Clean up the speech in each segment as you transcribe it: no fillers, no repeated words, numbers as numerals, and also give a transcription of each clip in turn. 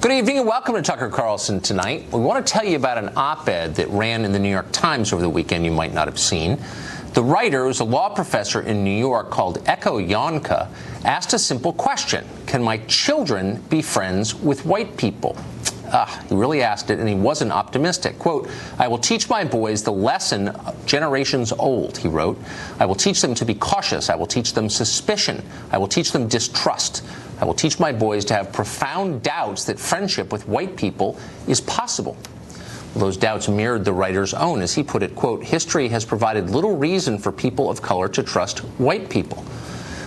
Good evening and welcome to Tucker Carlson Tonight. We want to tell you about an op-ed that ran in the New York Times over the weekend you might not have seen. The writer, who's a law professor in New York called Echo Yonka, asked a simple question: can my children be friends with white people? He really asked it, and he wasn't optimistic. Quote, "I will teach my boys the lesson generations old," he wrote. "I will teach them to be cautious. I will teach them suspicion. I will teach them distrust. I will teach my boys to have profound doubts that friendship with white people is possible." Well, those doubts mirrored the writer's own. As he put it, quote, "History has provided little reason for people of color to trust white people."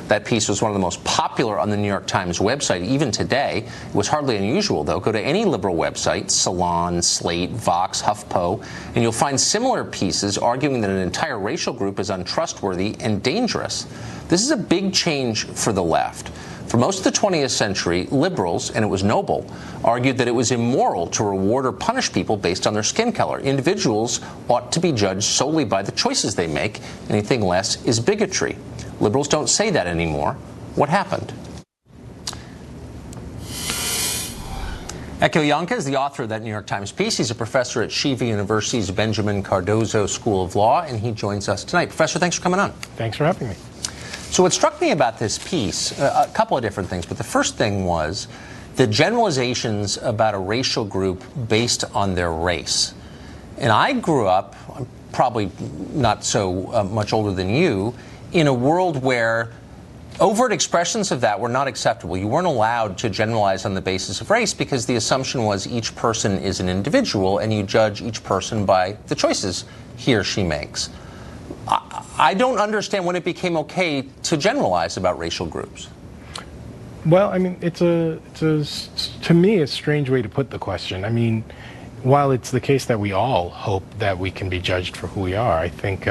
That piece was one of the most popular on the New York Times website, even today. It was hardly unusual, though. Go to any liberal website, Salon, Slate, Vox, HuffPo, and you'll find similar pieces arguing that an entire racial group is untrustworthy and dangerous. This is a big change for the left. For most of the 20th century, liberals, and it was noble, argued that it was immoral to reward or punish people based on their skin color. Individuals ought to be judged solely by the choices they make. Anything less is bigotry. Liberals don't say that anymore. What happened? Echo Yonka is the author of that New York Times piece. He's a professor at Shiva University's Benjamin Cardozo School of Law, and he joins us tonight. Professor, thanks for coming on. Thanks for having me. So what struck me about this piece, a couple of different things, but the first thing was the generalizations about a racial group based on their race. And I grew up, I'm probably not so much older than you, in a world where overt expressions of that were not acceptable. You weren't allowed to generalize on the basis of race because the assumption was each person is an individual and you judge each person by the choices he or she makes. I don't understand when it became okay to generalize about racial groups. Well, I mean, it's to me, a strange way to put the question. I mean, while it's the case that we all hope that we can be judged for who we are, I think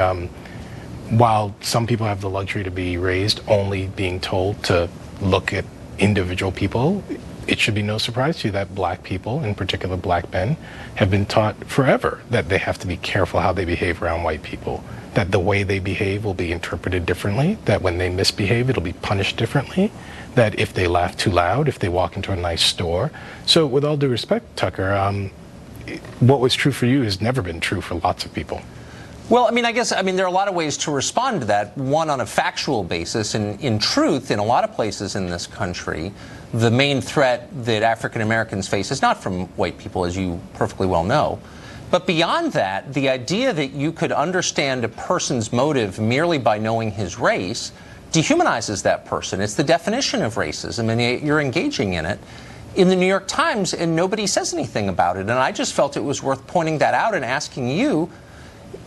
while some people have the luxury to be raised only being told to look at individual people, it should be no surprise to you that black people, in particular black men, have been taught forever that they have to be careful how they behave around white people, that the way they behave will be interpreted differently, that when they misbehave, it'll be punished differently, that if they laugh too loud, if they walk into a nice store. So with all due respect, Tucker, what was true for you has never been true for lots of people. Well, I mean, there are a lot of ways to respond to that. One, on a factual basis, and in truth, in a lot of places in this country, the main threat that African Americans face is not from white people, as you perfectly well know. But beyond that, the idea that you could understand a person's motive merely by knowing his race dehumanizes that person. It's the definition of racism, and you're engaging in it in the New York Times, and nobody says anything about it. And I just felt it was worth pointing that out and asking you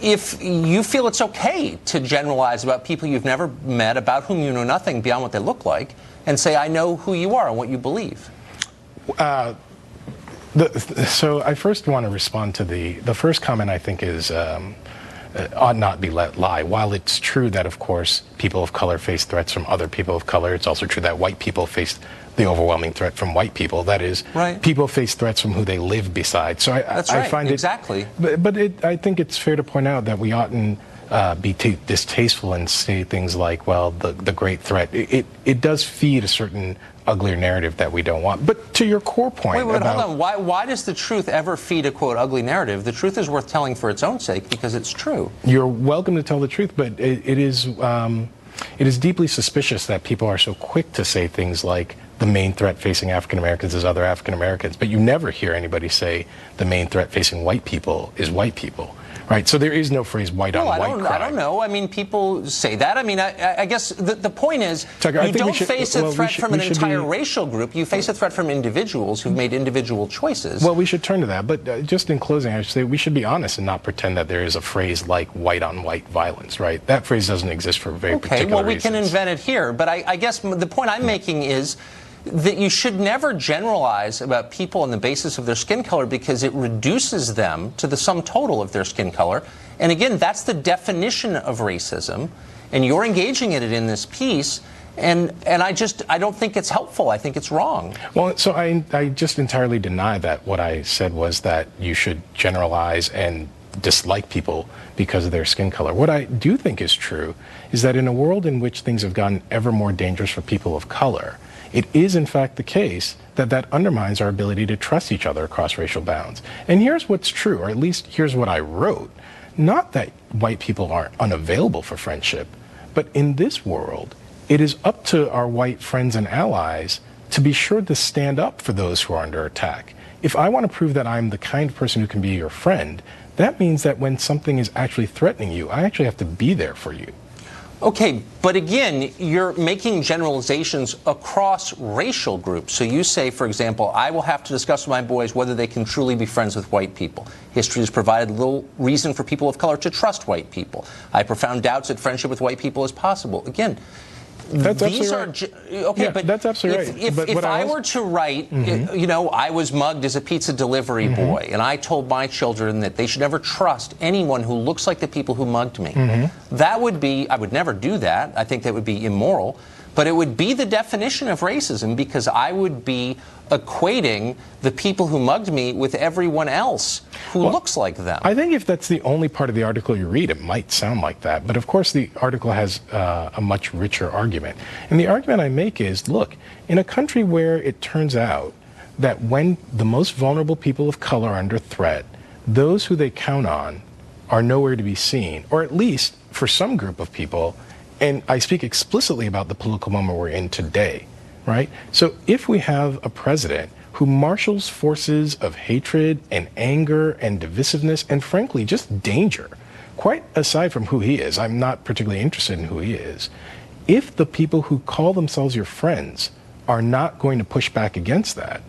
if you feel it's okay to generalize about people you've never met, about whom you know nothing beyond what they look like, and say, I know who you are and what you believe. So I first want to respond to the first comment. I think is ought not be let lie. While it's true that, of course, people of color face threats from other people of color, it's also true that white people face the overwhelming threat from white people. That is, right. People face threats from who they live beside. So That's right. I find exactly. But I think it's fair to point out that we oughtn't be distasteful and say things like, well, the great threat. It does feed a certain uglier narrative that we don't want. But to your core point wait, hold on. Why does the truth ever feed a, quote, ugly narrative? The truth is worth telling for its own sake because it's true. You're welcome to tell the truth, but it is deeply suspicious that people are so quick to say things like the main threat facing African Americans is other African Americans, but you never hear anybody say the main threat facing white people is white people. Right, so there is no phrase white on white crime. I don't know. I mean, people say that. I mean, I guess the point is, Tucker, you don't face a threat from an entire racial group. You face a threat from individuals who've made individual choices. Well, we should turn to that. But just in closing, I should say we should be honest and not pretend that there is a phrase like white on white violence, right? That phrase doesn't exist for very particular reasons. Okay, well, we can invent it here. But I guess the point I'm making is that you should never generalize about people on the basis of their skin color because it reduces them to the sum total of their skin color. And again, that's the definition of racism. And you're engaging in it in this piece. And I don't think it's helpful. I think it's wrong. Well, so I just entirely deny that. What I said was that you should generalize and dislike people because of their skin color. What I do think is true is that in a world in which things have gotten ever more dangerous for people of color, it is in fact the case that that undermines our ability to trust each other across racial bounds. And here's what's true, or at least here's what I wrote. Not that white people are unavailable for friendship, but in this world, it is up to our white friends and allies to be sure to stand up for those who are under attack. If I want to prove that I'm the kind of person who can be your friend, that means that when something is actually threatening you, I actually have to be there for you. Okay, but again, you're making generalizations across racial groups. So you say, for example, I will have to discuss with my boys whether they can truly be friends with white people. History has provided little reason for people of color to trust white people. I have profound doubts that friendship with white people is possible. Again, that's these absolutely are okay, yeah, but that's absolutely right. If I were to write, you know, I was mugged as a pizza delivery boy, and I told my children that they should never trust anyone who looks like the people who mugged me. That would be, I would never do that. I think that would be immoral. But it would be the definition of racism, because I would be equating the people who mugged me with everyone else who looks like them. I think if that's the only part of the article you read, it might sound like that. But of course, the article has a much richer argument. And the argument I make is, look, in a country where it turns out that when the most vulnerable people of color are under threat, those who they count on are nowhere to be seen, or at least for some group of people. And I speak explicitly about the political moment we're in today, right? So if we have a president who marshals forces of hatred and anger and divisiveness and, frankly, just danger, quite aside from who he is, I'm not particularly interested in who he is, if the people who call themselves your friends are not going to push back against that,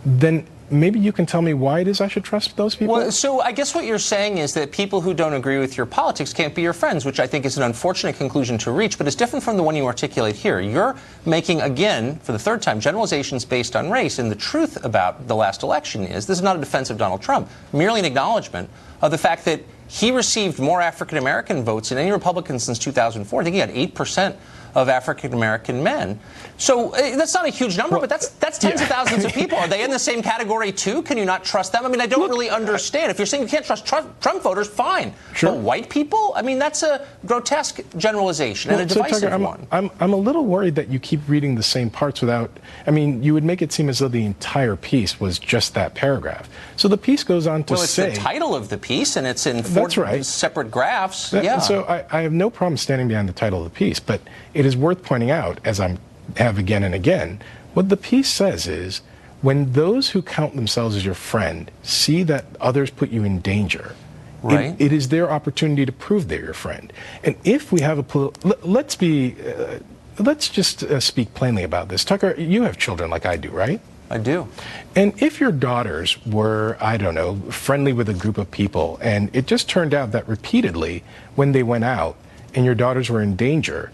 then maybe you can tell me why it is I should trust those people? Well, so I guess what you're saying is that people who don't agree with your politics can't be your friends, which I think is an unfortunate conclusion to reach, but it's different from the one you articulate here. You're making, again, for the third time, generalizations based on race, and the truth about the last election is, this is not a defense of Donald Trump, merely an acknowledgement of the fact that he received more African-American votes than any Republican since 2004. I think he had 8% of African-American men. So that's not a huge number, but that's tens of thousands of people. Are they in the same category, too? Can you not trust them? I mean, I don't really understand. If you're saying you can't trust Trump voters, fine. Sure. But white people? I mean, that's a grotesque generalization and a divisive Tucker, one. I'm a little worried that you keep reading the same parts without, I mean, you would make it seem as though the entire piece was just that paragraph. So the piece goes on to say... Well, it's the title of the piece, and it's in four separate graphs. So I have no problem standing behind the title of the piece, but it is worth pointing out, as I have again and again, what the piece says is, when those who count themselves as your friend see that others put you in danger, it is their opportunity to prove they're your friend. And if we have a let's just speak plainly about this. Tucker, you have children like I do, right? I do. And if your daughters were, I don't know, friendly with a group of people, and it just turned out that repeatedly, when they went out and your daughters were in danger,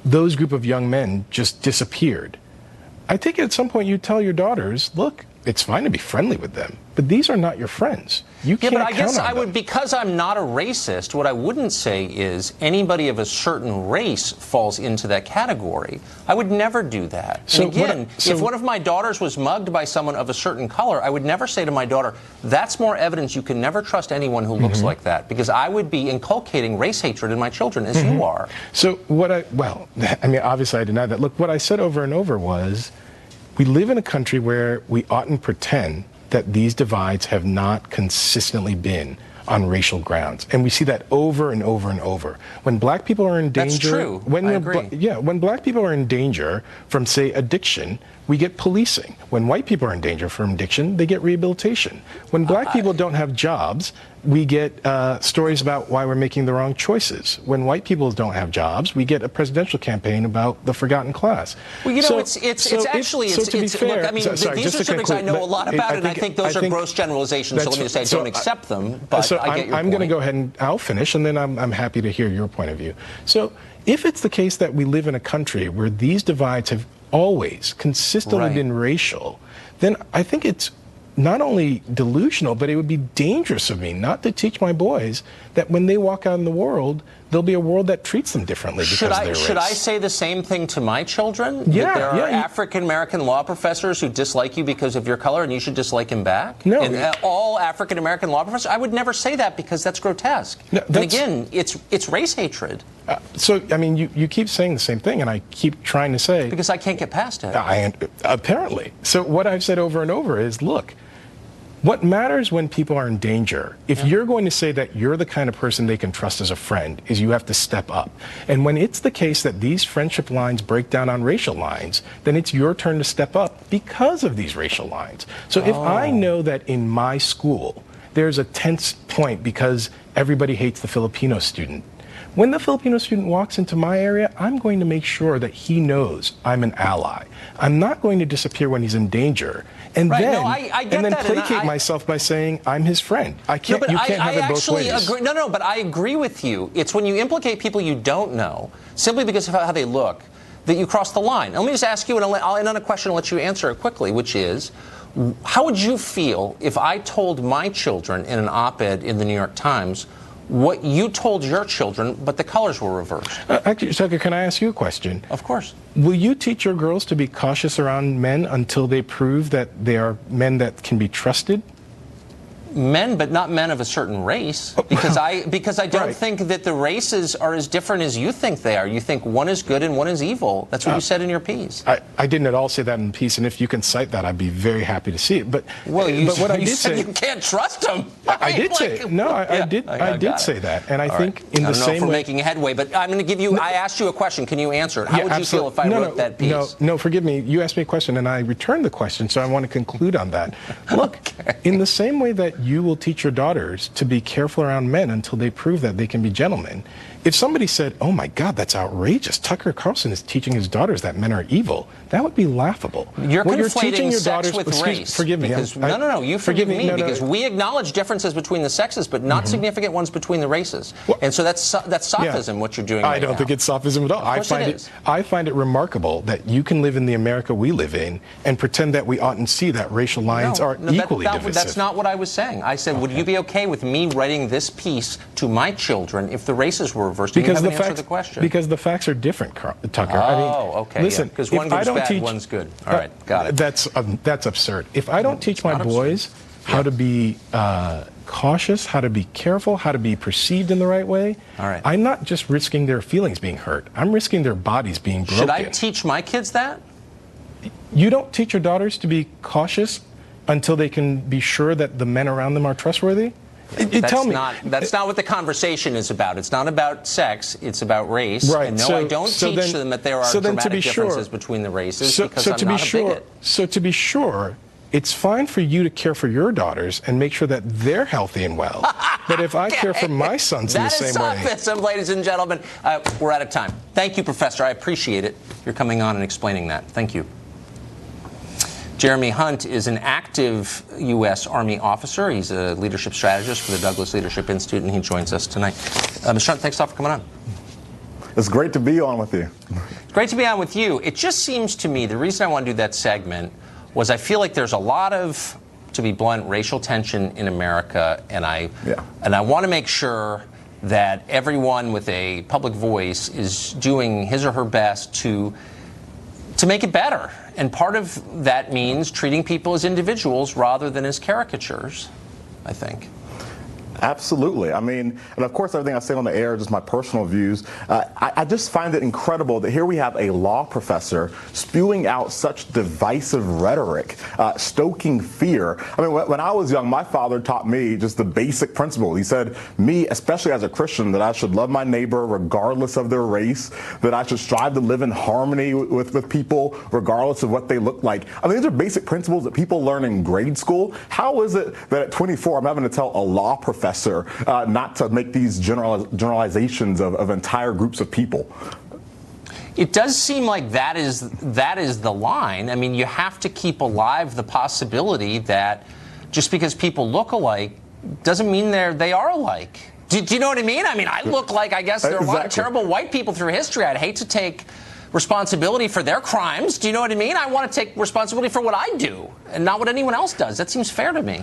those group of young men just disappeared. I think at some point you tell your daughters, look, it's fine to be friendly with them, but these are not your friends. You can't count on them. Yeah, but I guess I would, because I'm not a racist, what I wouldn't say is anybody of a certain race falls into that category. I would never do that. So and again, if one of my daughters was mugged by someone of a certain color, I would never say to my daughter, that's more evidence you can never trust anyone who looks like that, because I would be inculcating race hatred in my children, as you are. So well, I mean, obviously I deny that. Look, what I said over and over was, we live in a country where we oughtn't pretend that these divides have not consistently been on racial grounds. And we see that over and over and over. When black people are in danger... That's true. I agree. When black people are in danger from, say, addiction, we get policing. When white people are in danger from addiction, they get rehabilitation. When black people don't have jobs, we get stories about why we're making the wrong choices. When white people don't have jobs, we get a presidential campaign about the forgotten class. Well, you know, look, I mean, these are subjects I know a lot about, and I think those are gross generalizations, so let me just say I don't accept them, but I get your point. I'm going to go ahead and I'll finish, and then I'm happy to hear your point of view. So if it's the case that we live in a country where these divides have always consistently been racial, then I think it's not only delusional, but it would be dangerous of me not to teach my boys that when they walk out in the world, there'll be a world that treats them differently because of their race. Should I say the same thing to my children? Yeah, that there are African-American law professors who dislike you because of your color and you should dislike him back? No. And all African-American law professors? I would never say that because that's grotesque. No, and again, it's race hatred. So, I mean, you keep saying the same thing, and I keep trying to say... Because I can't get past it. Apparently. So what I've said over and over is, look, what matters when people are in danger, if you're going to say that you're the kind of person they can trust as a friend, is you have to step up. And when it's the case that these friendship lines break down on racial lines, then it's your turn to step up because of these racial lines. So if I know that in my school there's a tense point because everybody hates the Filipino student, when the Filipino student walks into my area, I'm going to make sure that he knows I'm an ally. I'm not going to disappear when he's in danger. And then, placate myself by saying I'm his friend. You can't have it both ways. But I agree with you. It's when you implicate people you don't know, simply because of how they look, that you cross the line. And let me just ask you, and I'll end on a question and let you answer it quickly, which is, how would you feel if I told my children in an op-ed in the New York Times what you told your children, but the colors were reversed? Actually, Tucker, can I ask you a question? Of course. Will you teach your girls to be cautious around men until they prove that they are men that can be trusted? Men, but not men of a certain race, because I don't think that the races are as different as you think they are. You think one is good and one is evil. That's what you said in your piece. I didn't at all say that in the piece, and if you can cite that, I'd be very happy to see it. But what I did say, you can't trust them. I did say no. I did say that, and I think in the same way. I don't know if we're making headway, but I'm going to give you. I asked you a question. Can you answer it? How would you feel if I wrote that piece? No, forgive me. You asked me a question, and I returned the question, so I want to conclude on that. Look, in the same way that you will teach your daughters to be careful around men until they prove that they can be gentlemen. If somebody said, oh my God, that's outrageous, Tucker Carlson is teaching his daughters that men are evil, that would be laughable. You're conflating sex with race. Forgive me. No, you forgive me, because we acknowledge differences between the sexes, but not significant ones between the races. Well, and so that's sophism, what you're doing right now. I don't think it's sophism at all. I find it remarkable that you can live in the America we live in and pretend that we oughtn't see that racial lines are equally divisive. That's not what I was saying. I said, would you be okay with me writing this piece to my children if the races were reversed? Because the facts are different, Tucker. Okay. Listen, because one goes bad, one's good. All right, got it. That's absurd. If I don't teach my boys how to be cautious, how to be careful, how to be perceived in the right way, I'm not just risking their feelings being hurt. I'm risking their bodies being broken. Should I teach my kids that? You don't teach your daughters to be cautious until they can be sure that the men around them are trustworthy? That's not what the conversation is about. It's not about sex. It's about race. Right. And no, I don't teach them that there are dramatic differences between the races because I'm not a bigot. So to be sure, it's fine for you to care for your daughters and make sure that they're healthy and well. But if I care for my sons in the same way... That is sophism, ladies and gentlemen. We're out of time. Thank you, Professor. I appreciate it. You're coming on and explaining that. Thank you. Jeremy Hunt is an active U.S. Army officer. He's a leadership strategist for the Douglas Leadership Institute, and he joins us tonight. Mr. Hunt, thanks a lot for coming on. It's great to be on with you. It's great to be on with you. It just seems to me, the reason I want to do that segment was I feel like there's a lot of, to be blunt, racial tension in America, and I want to make sure that everyone with a public voice is doing his or her best to make it better. And part of that means treating people as individuals rather than as caricatures, I think. Absolutely. I mean, and of course, everything I say on the air is just my personal views. I just find it incredible that here we have a law professor spewing out such divisive rhetoric, stoking fear. I mean, when I was young, my father taught me just the basic principle. He said, me, especially as a Christian, that I should love my neighbor regardless of their race, that I should strive to live in harmony with people regardless of what they look like. I mean, these are basic principles that people learn in grade school. How is it that at 24, I'm having to tell a law professor not to make these generalizations of entire groups of people? It does seem like that is the line. I mean, you have to keep alive the possibility that just because people look alike doesn't mean they are alike. Do you know what I mean? I mean, I look like, I guess, there are a lot of terrible white people through history. I'd hate to take responsibility for their crimes. Do you know what I mean? I want to take responsibility for what I do and not what anyone else does. That seems fair to me.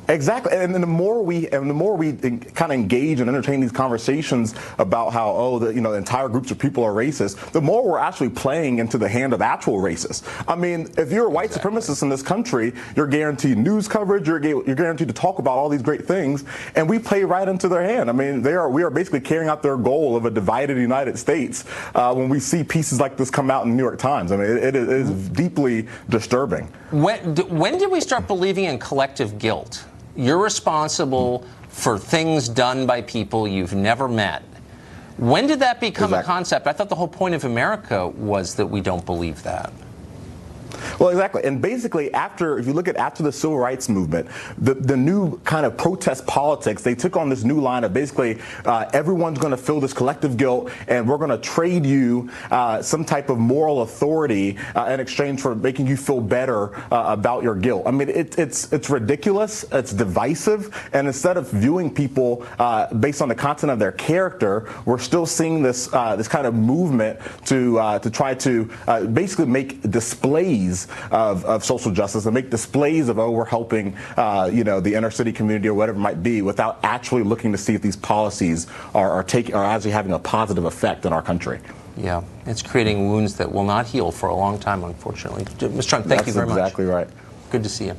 Exactly, and the more we kind of engage and entertain these conversations about how entire groups of people are racist, the more we're actually playing into the hand of actual racists. I mean, if you're a white supremacist in this country, you're guaranteed news coverage, you're guaranteed to talk about all these great things, and we play right into their hand. I mean, we are basically carrying out their goal of a divided United States when we see pieces like this come out in the New York Times. I mean, it is deeply disturbing. When did we start believing in collective guilt? You're responsible for things done by people you've never met. When did that become a concept? I thought the whole point of America was that we don't believe that. Well, exactly. And basically, if you look at after the civil rights movement, the new kind of protest politics, they took on this new line of basically everyone's going to feel this collective guilt, and we're going to trade you some type of moral authority in exchange for making you feel better about your guilt. I mean, it's ridiculous. It's divisive. And instead of viewing people based on the content of their character, we're still seeing this kind of movement to try to basically make displays of social justice and make displays of, we're helping the inner city community or whatever it might be, without actually looking to see if these policies are actually having a positive effect in our country. Yeah, it's creating wounds that will not heal for a long time, unfortunately. Mr. Trump, thank you very much. That's exactly right. Good to see you.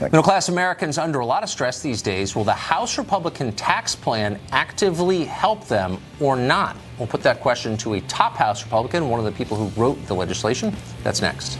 Middle-class Americans under a lot of stress these days. Will the House Republican tax plan actively help them or not? We'll put that question to a top House Republican, one of the people who wrote the legislation. That's next.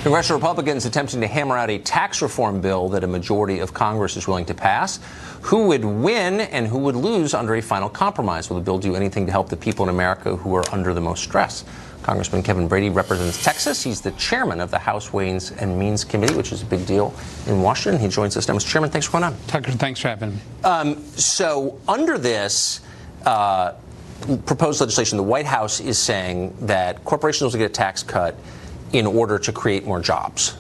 Congressional Republicans attempting to hammer out a tax reform bill that a majority of Congress is willing to pass. Who would win and who would lose under a final compromise? Will the bill do anything to help the people in America who are under the most stress? Congressman Kevin Brady represents Texas. He's the chairman of the House Ways and Means Committee, which is a big deal in Washington. He joins us now. Mr. Chairman, thanks for coming on. Tucker, thanks for having me. So under this proposed legislation, the White House is saying that corporations will get a tax cut in order to create more jobs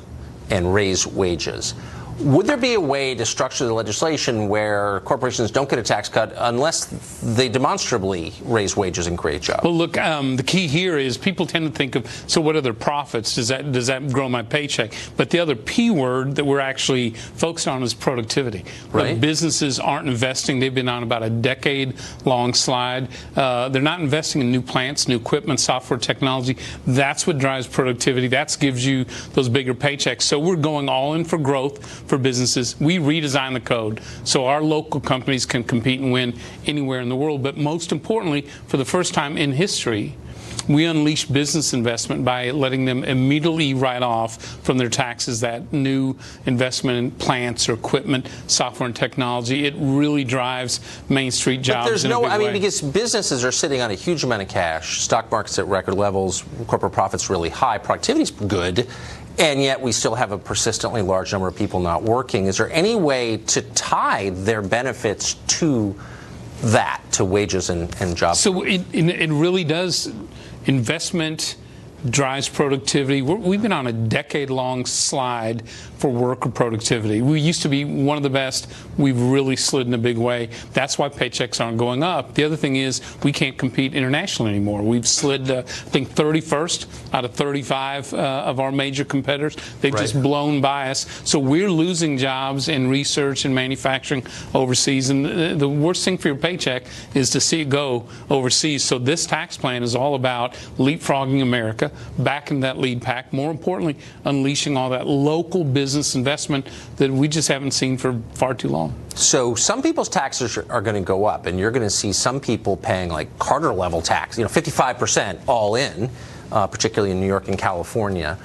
and raise wages. Would there be a way to structure the legislation where corporations don't get a tax cut unless they demonstrably raise wages and create jobs? Well, look, the key here is people tend to think of, so what are their profits? Does that grow my paycheck? But the other P word that we're actually focused on is productivity. Right. Look, businesses aren't investing. They've been on about a decade-long slide. They're not investing in new plants, new equipment, software technology. That's what drives productivity. That gives you those bigger paychecks. So we're going all in for growth for businesses. We redesign the code so our local companies can compete and win anywhere in the world. But most importantly, for the first time in history, we unleash business investment by letting them immediately write off from their taxes that new investment in plants or equipment, software and technology. It really drives Main Street jobs. But there's in a big way. because businesses are sitting on a huge amount of cash, stock market's at record levels, corporate profits really high, productivity's good, and yet we still have a persistently large number of people not working. Is there any way to tie their benefits to that, to wages and jobs? So it really does. Investment drives productivity. We've been on a decade-long slide for worker productivity. We used to be one of the best. We've really slid in a big way. That's why paychecks aren't going up. The other thing is we can't compete internationally anymore. We've slid, I think, 31st out of 35 of our major competitors. They've just blown by us. So we're losing jobs in research and manufacturing overseas. And the worst thing for your paycheck is to see it go overseas. So this tax plan is all about leapfrogging America, back in that lead pack. More importantly, unleashing all that local business investment that we just haven't seen for far too long. So some people's taxes are going to go up, and you're going to see some people paying like Carter-level tax, 55% all in, particularly in New York and California.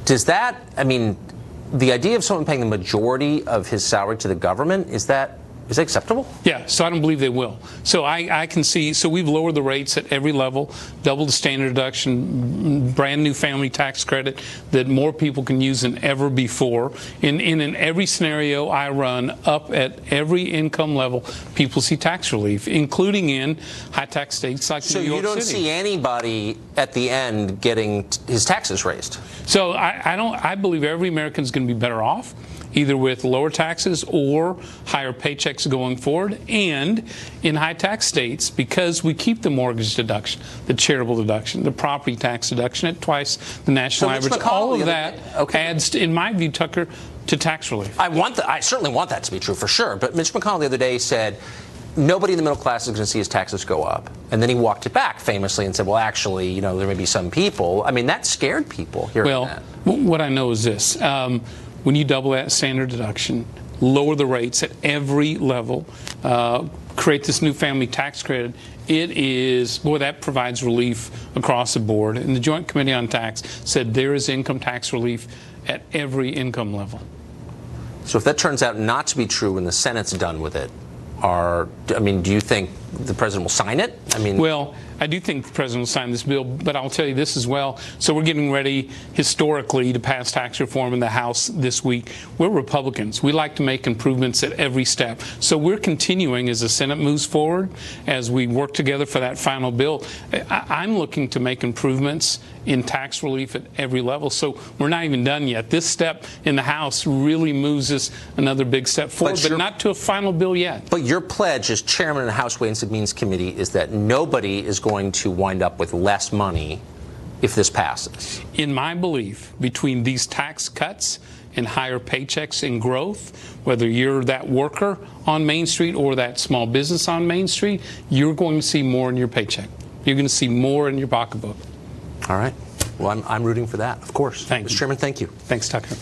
Does that, the idea of someone paying the majority of his salary to the government, is that acceptable? Yeah, so I don't believe they will. So I can see, so we've lowered the rates at every level, doubled the standard deduction, brand new family tax credit that more people can use than ever before. In every scenario I run, up at every income level, people see tax relief, including in high tax states like New York City. So you don't see anybody at the end getting his taxes raised? So I believe every American is going to be better off. either with lower taxes or higher paychecks going forward. And in high tax states, because we keep the mortgage deduction, the charitable deduction, the property tax deduction at twice the national average, all of that adds, in my view, Tucker, to tax relief. I certainly want that to be true for sure. But Mitch McConnell the other day said, nobody in the middle class is going to see his taxes go up. And then he walked it back famously and said, well, actually, you know, there may be some people. I mean, that scared people hearing that. Well, what I know is this. When you double that standard deduction, lower the rates at every level, create this new family tax credit, that provides relief across the board. And the Joint Committee on Tax said there is income tax relief at every income level. So if that turns out not to be true when the Senate's done with it, do you think the president will sign it? Well, I do think the president will sign this bill, but I'll tell you this as well. So we're getting ready historically to pass tax reform in the House this week. We're Republicans. We like to make improvements at every step. So we're continuing as the Senate moves forward, as we work together for that final bill. I'm looking to make improvements in tax relief at every level. So we're not even done yet. This step in the House really moves us another big step forward, but not to a final bill yet. But your pledge as chairman of the House Ways and Means Committee is that nobody is going to wind up with less money if this passes. In my belief, between these tax cuts and higher paychecks and growth, whether you're that worker on Main Street or that small business on Main Street, you're going to see more in your paycheck. You're going to see more in your pocketbook. All right. Well, I'm rooting for that, of course. Thank you. Mr. Chairman, thank you. Thanks, Tucker.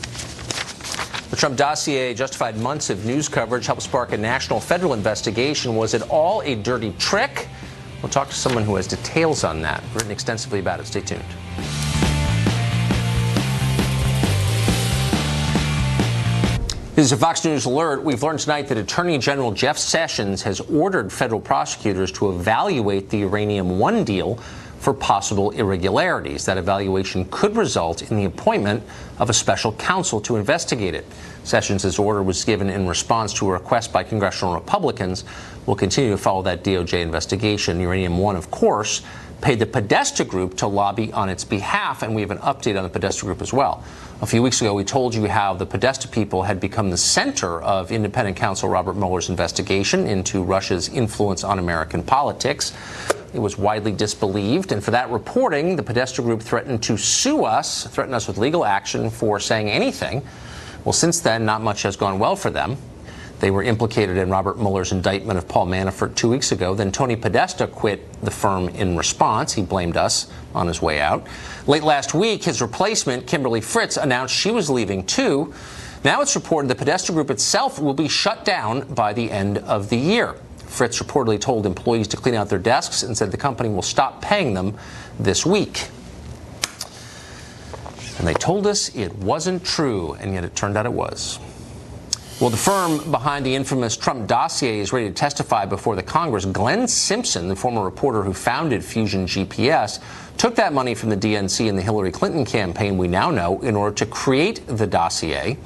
The Trump dossier justified months of news coverage, helped spark a national federal investigation. Was it all a dirty trick? We'll talk to someone who has details on that, written extensively about it. Stay tuned. This is a Fox News alert. We've learned tonight that Attorney General Jeff Sessions has ordered federal prosecutors to evaluate the Uranium One deal for possible irregularities. That evaluation could result in the appointment of a special counsel to investigate it. Sessions' order was given in response to a request by congressional Republicans. We'll continue to follow that DOJ investigation. Uranium One, of course, paid the Podesta Group to lobby on its behalf, and we have an update on the Podesta Group as well. A few weeks ago, we told you how the Podesta people had become the center of independent counsel Robert Mueller's investigation into Russia's influence on American politics. It was widely disbelieved, and for that reporting, the Podesta Group threatened to sue us, threatened us with legal action for saying anything. Well, since then, not much has gone well for them. They were implicated in Robert Mueller's indictment of Paul Manafort 2 weeks ago. Then Tony Podesta quit the firm in response. He blamed us on his way out. Late last week, his replacement, Kimberly Fritz, announced she was leaving too. Now it's reported the Podesta Group itself will be shut down by the end of the year. Fritz reportedly told employees to clean out their desks and said the company will stop paying them this week. And they told us it wasn't true, and yet it turned out it was. Well, the firm behind the infamous Trump dossier is ready to testify before the Congress. Glenn Simpson, the former reporter who founded Fusion GPS, took that money from the DNC and the Hillary Clinton campaign, we now know, in order to create the dossier.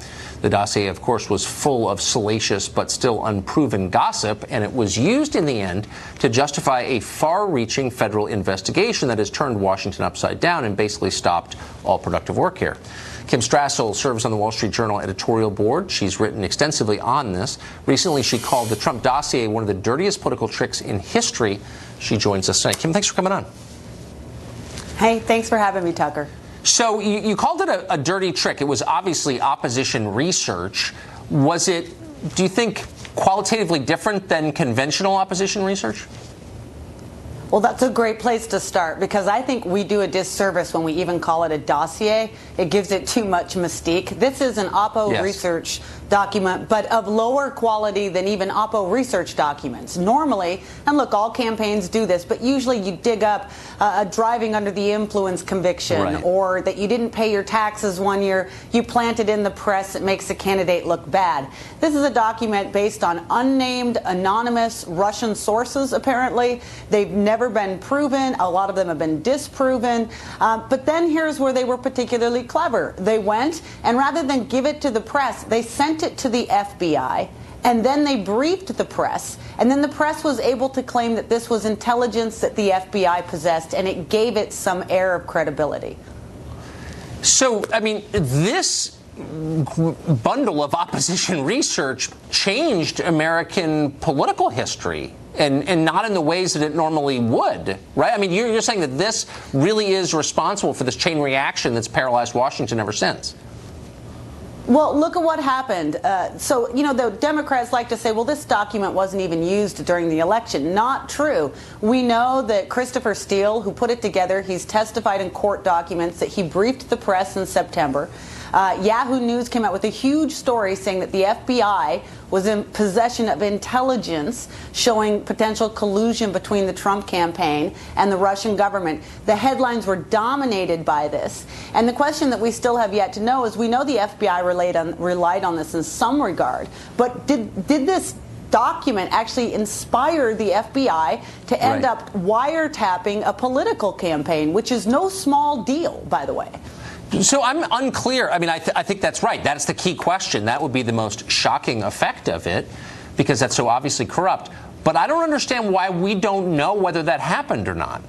The dossier, of course, was full of salacious but still unproven gossip, and it was used in the end to justify a far-reaching federal investigation that has turned Washington upside down and basically stopped all productive work here. Kim Strassel serves on the Wall Street Journal editorial board. She's written extensively on this. Recently, she called the Trump dossier one of the dirtiest political tricks in history. She joins us tonight. Kim, thanks for coming on. Hey, thanks for having me, Tucker. So you called it a dirty trick. It was obviously opposition research. Was it, do you think, qualitatively different than conventional opposition research? Well, that's a great place to start, because I think we do a disservice when we even call it a dossier. It gives it too much mystique. This is an Oppo research document, but of lower quality than even Oppo research documents. Normally, and look, all campaigns do this, but usually you dig up a driving under the influence conviction, or that you didn't pay your taxes one year, you plant it in the press, it makes the candidate look bad. This is a document based on unnamed, anonymous Russian sources, apparently. They've never been proven. A lot of them have been disproven. But then here's where they were particularly clever. They went, and rather than give it to the press, they sent it to the FBI, and then they briefed the press, and then the press was able to claim that this was intelligence that the FBI possessed, and it gave it some air of credibility. So, I mean, this bundle of opposition research changed American political history, and not in the ways that it normally would, right? I mean, you're saying that this really is responsible for this chain reaction that's paralyzed Washington ever since. Well, look at what happened. So, you know, the Democrats like to say, well, this document wasn't even used during the election. Not true. We know that Christopher Steele, who put it together, he's testified in court documents that he briefed the press in September. Yahoo News came out with a huge story saying that the FBI was in possession of intelligence showing potential collusion between the Trump campaign and the Russian government. The headlines were dominated by this. And the question that we still have yet to know is, we know the FBI relied on this in some regard, but did this document actually inspire the FBI to end up wiretapping a political campaign, which is no small deal, by the way? So I'm unclear. I mean, I think that's right. That's the key question. That would be the most shocking effect of it, because that's so obviously corrupt. But I don't understand why we don't know whether that happened or not.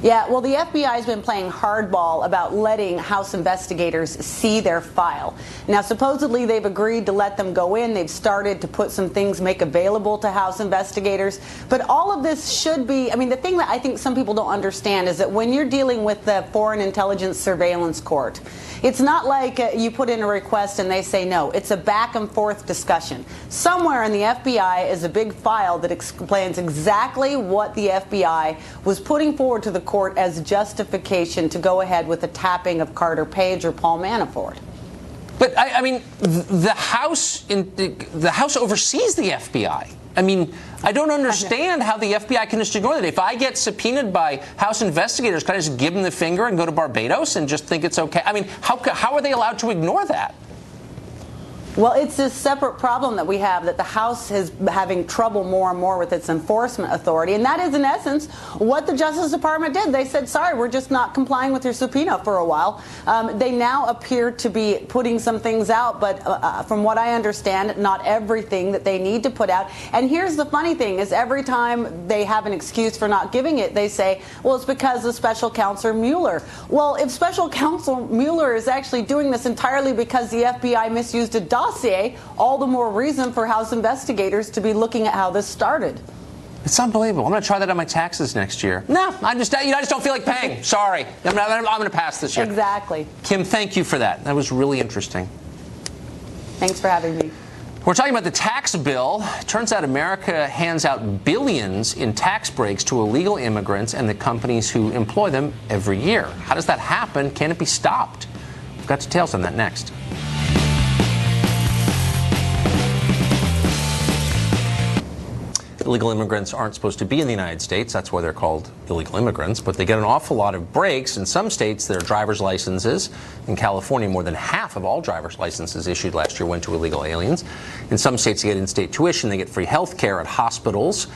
Yeah, well, the FBI has been playing hardball about letting House investigators see their file. Now, supposedly they've agreed to let them go in. They've started to put some things make available to House investigators. But all of this should be, I mean, the thing that I think some people don't understand is that when you're dealing with the Foreign Intelligence Surveillance Court, it's not like you put in a request and they say no. It's a back and forth discussion. Somewhere in the FBI is a big file that explains exactly what the FBI was putting forward to the court as justification to go ahead with the tapping of Carter Page or Paul Manafort. But I mean, the House oversees the FBI. I mean, I don't understand how the FBI can just ignore that. If I get subpoenaed by House investigators, can I just give them the finger and go to Barbados and just think it's okay? I mean, how are they allowed to ignore that? Well, it's this separate problem that we have, that the House is having trouble more and more with its enforcement authority. And that is, in essence, what the Justice Department did. They said, sorry, we're just not complying with your subpoena for a while. They now appear to be putting some things out, but from what I understand, not everything that they need to put out. And here's the funny thing, is every time they have an excuse for not giving it, they say, well, it's because of Special Counsel Mueller. Well, if Special Counsel Mueller is actually doing this entirely because the FBI misused a dossier, all the more reason for House investigators to be looking at how this started. It's unbelievable. I'm going to try that on my taxes next year. No, I just don't feel like paying. Sorry. I'm going to pass this year. Exactly. Kim, thank you for that. That was really interesting. Thanks for having me. We're talking about the tax bill. It turns out America hands out billions in tax breaks to illegal immigrants and the companies who employ them every year. How does that happen? Can it be stopped? We've got details on that next. Illegal immigrants aren't supposed to be in the United States. That's why they're called illegal immigrants. But they get an awful lot of breaks. In some states, their driver's licenses. In California, more than half of all driver's licenses issued last year went to illegal aliens. In some states, they get in-state tuition. They get free health care at hospitals.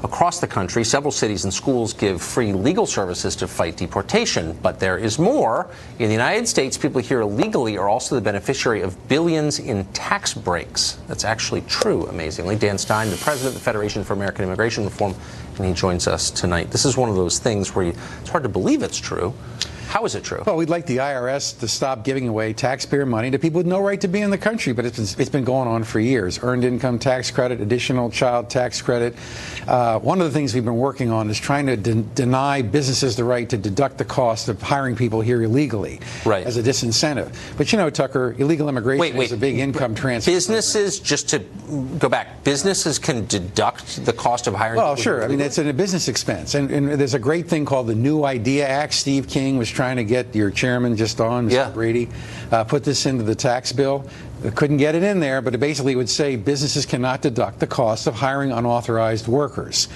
Across the country, several cities and schools give free legal services to fight deportation. But there is more. In the United States, people here illegally are also the beneficiary of billions in tax breaks. That's actually true, amazingly. Dan Stein, the president of the Federation for American Immigration Reform, and he joins us tonight. This is one of those things where it's hard to believe it's true. How is it true? Well, we'd like the IRS to stop giving away taxpayer money to people with no right to be in the country, but it's been going on for years. Earned income tax credit, additional child tax credit. One of the things we've been working on is trying to deny businesses the right to deduct the cost of hiring people here illegally as a disincentive. But you know, Tucker, illegal immigration is a big income transfer. Businesses, just to go back, businesses can deduct the cost of hiring people? Well, sure. I mean, it's a business expense. And there's a great thing called the New Idea Act. Steve King was trying to get your chairman just on, Mr. Brady, put this into the tax bill. Couldn't get it in there, but it basically would say businesses cannot deduct the cost of hiring unauthorized workers.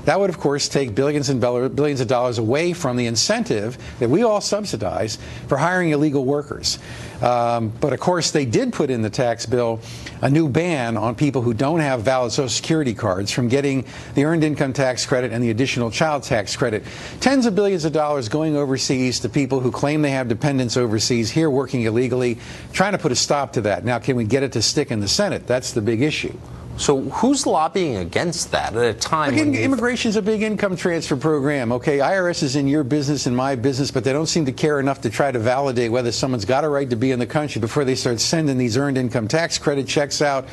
That would, of course, take billions of dollars away from the incentive that we all subsidize for hiring illegal workers. But, of course, they did put in the tax bill a new ban on people who don't have valid Social Security cards from getting the earned income tax credit and the additional child tax credit. Tens of billions of dollars going overseas to people who claim they have dependents overseas, here working illegally, trying to put a stop to that. Now, can we get it to stick in the Senate? That's the big issue. So who's lobbying against that at a time when immigration's a big income transfer program. Okay, IRS is in your business and my business, but they don't seem to care enough to try to validate whether someone's got a right to be in the country before they start sending these earned income tax credit checks out,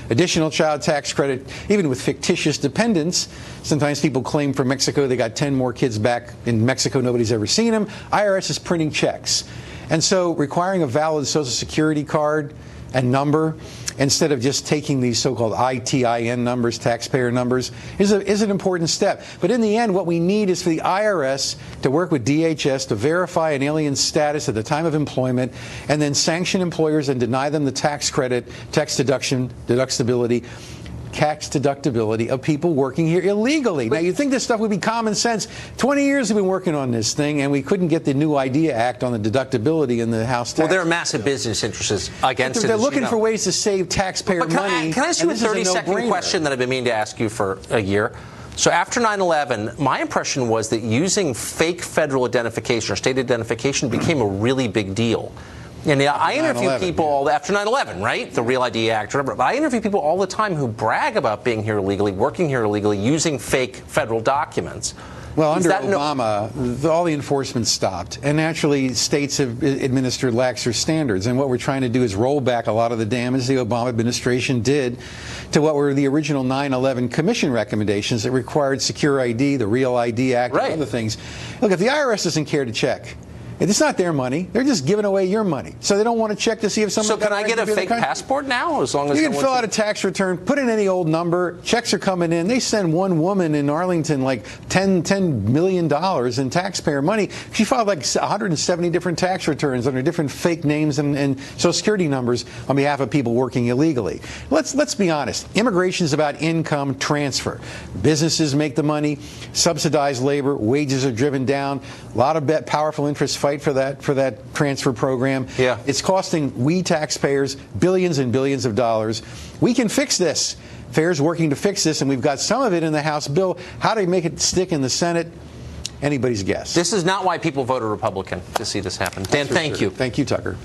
additional child tax credit, even with fictitious dependents. Sometimes people claim from Mexico they got 10 more kids back in Mexico, nobody's ever seen them. IRS is printing checks. And so requiring a valid Social Security card and number, instead of just taking these so-called ITIN numbers, taxpayer numbers, is an important step. But in the end, what we need is for the IRS to work with DHS to verify an alien's status at the time of employment and then sanction employers and deny them the tax credit, tax deductibility of people working here illegally. Now, you'd think this stuff would be common sense. 20 years we've been working on this thing, and we couldn't get the new IDEA Act on the deductibility in the House tax. Well, there are massive business interests against it. They're looking for ways to save taxpayer money. Can I ask you a 30-second question that I've been meaning to ask you for a year? So after 9/11, my impression was that using fake federal identification or state identification became a really big deal. And I interview people after 9/11, right? The Real ID Act, or whatever. But I interview people all the time who brag about being here illegally, working here illegally, using fake federal documents. Well, under Obama, all the enforcement stopped. And naturally, states have administered laxer standards. And what we're trying to do is roll back a lot of the damage the Obama administration did to what were the original 9/11 Commission recommendations that required Secure ID, the Real ID Act, and other things. Look, if the IRS doesn't care to check, it's not their money. They're just giving away your money. So they don't want to check to see if someone. So can I get a fake passport now? As long as you can fill out a tax return, put in any old number. Checks are coming in. They send one woman in Arlington like $10 million in taxpayer money. She filed like 170 different tax returns under different fake names and Social Security numbers on behalf of people working illegally. Let's be honest. Immigration is about income transfer. Businesses make the money, subsidized labor, wages are driven down. A lot of powerful interests fight for that transfer program. Yeah. It's costing we taxpayers billions and billions of dollars. We can fix this. FAIR's working to fix this, and we've got some of it in the House bill. How do you make it stick in the Senate? Anybody's guess. This is not why people voted Republican to see this happen. Dan, thank you. Thank you, Tucker.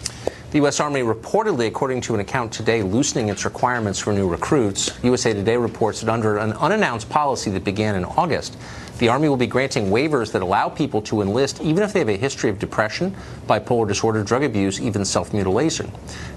The U.S. Army reportedly, according to an account today, loosening its requirements for new recruits. USA Today reports that under an unannounced policy that began in August, the Army will be granting waivers that allow people to enlist even if they have a history of depression, bipolar disorder, drug abuse, even self-mutilation.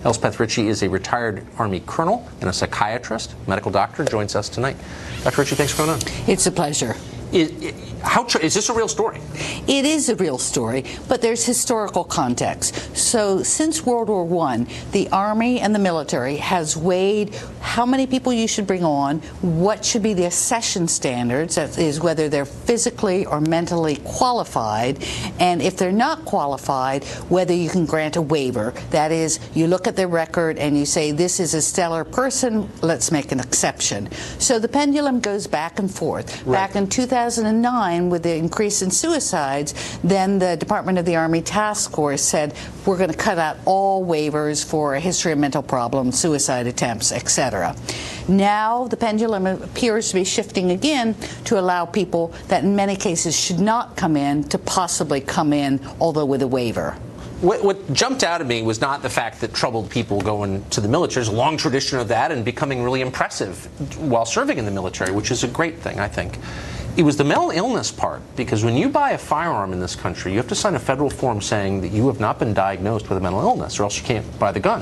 Elspeth Ritchie is a retired Army colonel and a psychiatrist, medical doctor, joins us tonight. Dr. Ritchie, thanks for coming on. It's a pleasure. Is this a real story? It is a real story, but there's historical context. So since World War I, the Army and the military has weighed how many people you should bring on, what should be the accession standards, that is whether they're physically or mentally qualified, and if they're not qualified, whether you can grant a waiver. That is, you look at their record and you say, this is a stellar person, let's make an exception. So the pendulum goes back and forth. Right. Back in 2009, with the increase in suicides, then the Department of the Army Task Force said, we're going to cut out all waivers for a history of mental problems, suicide attempts, etc. Now the pendulum appears to be shifting again to allow people that in many cases should not come in to possibly come in, although with a waiver. What jumped out at me was not the fact that troubled people going to the military. There's a long tradition of that and becoming really impressive while serving in the military, which is a great thing, I think. It was the mental illness part, because when you buy a firearm in this country, you have to sign a federal form saying that you have not been diagnosed with a mental illness, or else you can't buy the gun.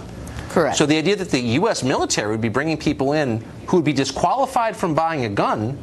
Correct. So the idea that the U.S. military would be bringing people in who would be disqualified from buying a gun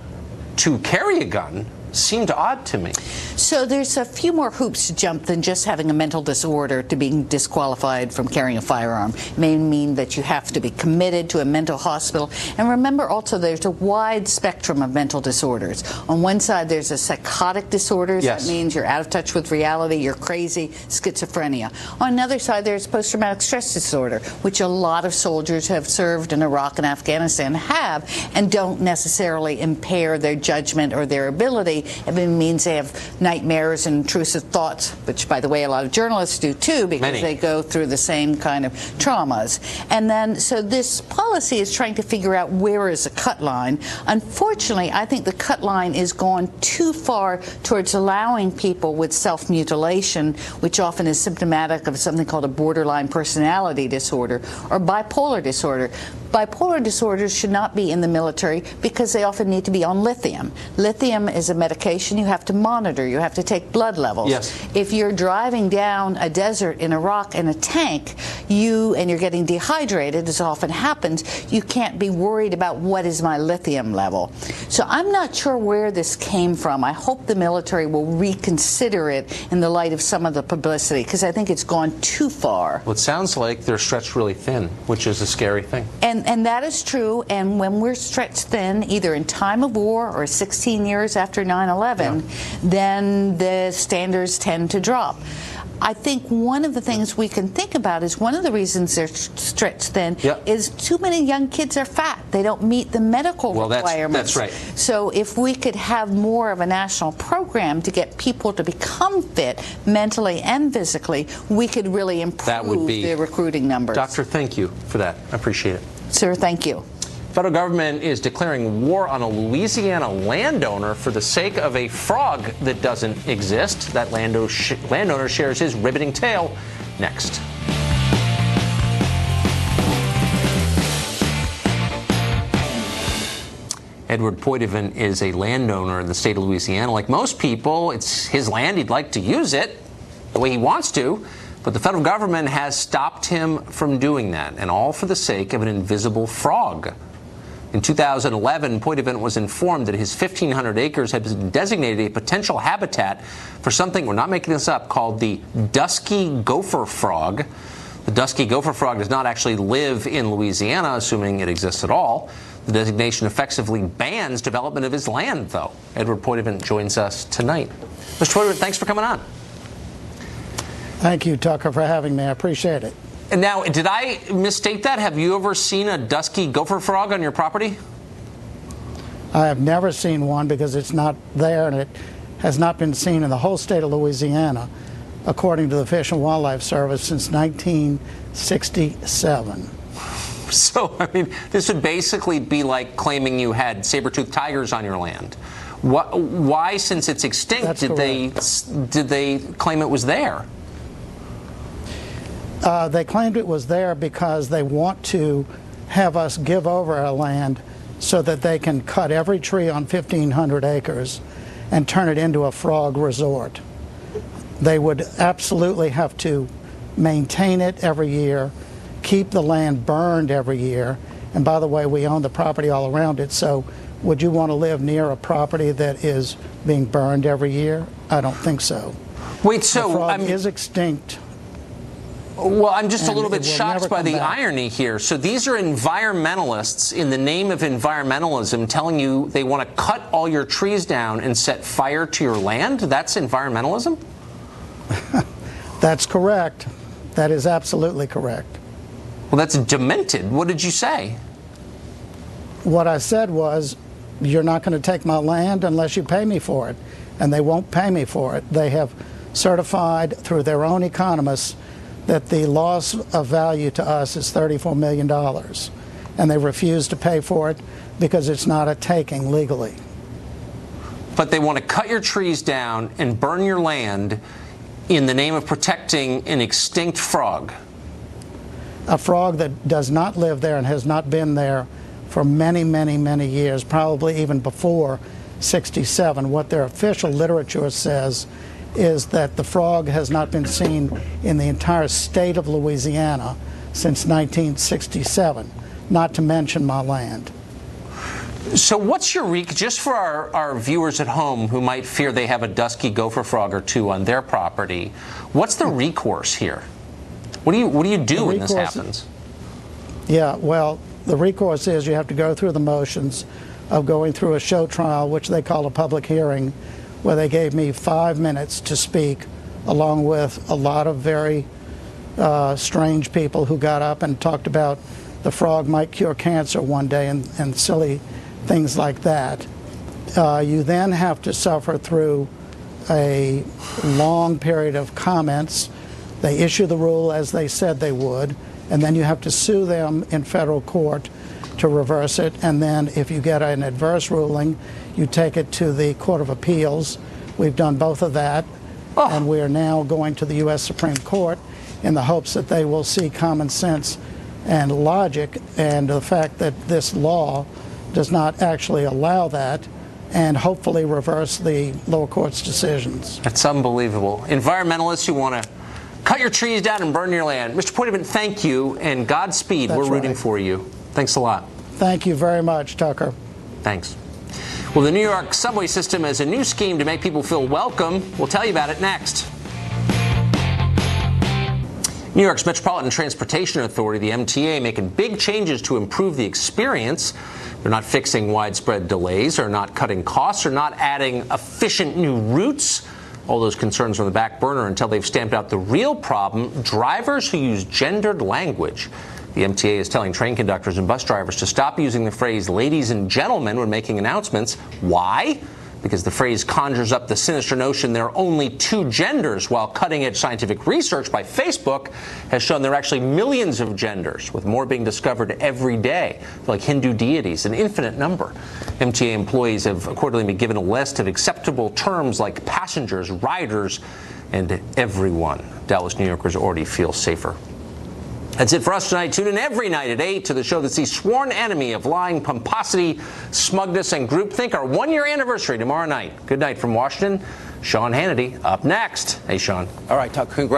to carry a gun seemed odd to me. So there's a few more hoops to jump than just having a mental disorder to being disqualified from carrying a firearm. It may mean that you have to be committed to a mental hospital. And remember also there's a wide spectrum of mental disorders. On one side there's a psychotic disorders. Yes. That means you're out of touch with reality, you're crazy, schizophrenia. On another side there's post-traumatic stress disorder, which a lot of soldiers who have served in Iraq and Afghanistan have, and don't necessarily impair their judgment or their ability. It means they have nightmares and intrusive thoughts, which, by the way, a lot of journalists do too, because they go through the same kind of traumas. And then, so this policy is trying to figure out where is the cut line. Unfortunately, I think the cut line is gone too far towards allowing people with self-mutilation, which often is symptomatic of something called a borderline personality disorder or bipolar disorder. Bipolar disorders should not be in the military because they often need to be on lithium. Lithium is a medication you have to monitor. You have to take blood levels. Yes. If you're driving down a desert in Iraq in a tank, and you're getting dehydrated, as often happens, you can't be worried about what is my lithium level. So I'm not sure where this came from. I hope the military will reconsider it in the light of some of the publicity, because I think it's gone too far. Well, it sounds like they're stretched really thin, which is a scary thing. And that is true. And when we're stretched thin, either in time of war or 16 years after 9/11, then the standards tend to drop. I think one of the things we can think about is one of the reasons they're stretched thin is too many young kids are fat. They don't meet the medical requirements. That's right. So if we could have more of a national program to get people to become fit mentally and physically, we could really improve the recruiting numbers. Doctor, thank you for that. I appreciate it. Sir, thank you. Federal government is declaring war on a Louisiana landowner for the sake of a frog that doesn't exist. That landowner shares his riveting tale next. Edward Poitevin is a landowner in the state of Louisiana. Like most people, it's his land. He'd like to use it the way he wants to. But the federal government has stopped him from doing that, and all for the sake of an invisible frog. In 2011, Poitevin was informed that his 1,500 acres had been designated a potential habitat for something, we're not making this up, called the dusky gopher frog. The dusky gopher frog does not actually live in Louisiana, assuming it exists at all. The designation effectively bans development of his land, though. Edward Poitevin joins us tonight. Mr. Poitevin, thanks for coming on. Thank you, Tucker, for having me. I appreciate it. And now, did I misstate that? Have you ever seen a dusky gopher frog on your property? I have never seen one because it's not there, and it has not been seen in the whole state of Louisiana, according to the Fish and Wildlife Service, since 1967. So, I mean, this would basically be like claiming you had saber-toothed tigers on your land. Why, since it's extinct, did they claim it was there? They claimed it was there because they want to have us give over our land so that they can cut every tree on 1,500 acres and turn it into a frog resort. They would absolutely have to maintain it every year, keep the land burned every year, and by the way, we own the property all around it, so would you want to live near a property that is being burned every year? I don't think so. Wait, so the frog is extinct. Well, I'm just a little bit shocked by the irony here. So these are environmentalists in the name of environmentalism telling you they want to cut all your trees down and set fire to your land? That's environmentalism? That's correct. That is absolutely correct. Well, that's demented. What did you say? What I said was, you're not going to take my land unless you pay me for it. And they won't pay me for it. They have certified through their own economists that the loss of value to us is $34 million. And they refuse to pay for it because it's not a taking legally. But they want to cut your trees down and burn your land in the name of protecting an extinct frog. A frog that does not live there and has not been there for many, many, many years, probably even before 67. What their official literature says is that the frog has not been seen in the entire state of Louisiana since 1967, not to mention my land. So what's your just for our viewers at home who might fear they have a dusky gopher frog or two on their property, what's the recourse here? What do you do when this happens? Yeah, well, the recourse is you have to go through the motions of going through a show trial, which they call a public hearing, where they gave me 5 minutes to speak, along with a lot of very strange people who got up and talked about the frog might cure cancer one day and silly things like that. You then have to suffer through a long period of comments. They issue the rule as they said they would, and then you have to sue them in federal court to reverse it, and then if you get an adverse ruling, you take it to the Court of Appeals. We've done both of that, and we are now going to the U.S. Supreme Court in the hopes that they will see common sense and logic, and the fact that this law does not actually allow that, and hopefully reverse the lower court's decisions. That's unbelievable. Environmentalists who want to cut your trees down and burn your land. Mr. Poitevin, thank you, and Godspeed. We're rooting for you. Thanks a lot. Thank you very much, Tucker. Thanks. Well, the New York subway system has a new scheme to make people feel welcome. We'll tell you about it next. New York's Metropolitan Transportation Authority, the MTA, making big changes to improve the experience. They're not fixing widespread delays, or not cutting costs, or not adding efficient new routes. All those concerns are on the back burner until they've stamped out the real problem: drivers who use gendered language. The MTA is telling train conductors and bus drivers to stop using the phrase ladies and gentlemen when making announcements. Why? Because the phrase conjures up the sinister notion there are only two genders, while cutting-edge scientific research by Facebook has shown there are actually millions of genders, with more being discovered every day, like Hindu deities, an infinite number. MTA employees have accordingly been given a list of acceptable terms like passengers, riders, and everyone. Doubtless New Yorkers already feel safer. That's it for us tonight. Tune in every night at 8 to the show that's the sworn enemy of lying, pomposity, smugness, and groupthink. Our one-year anniversary tomorrow night. Good night from Washington. Sean Hannity up next. Hey, Sean. All right, Tuck, congrats.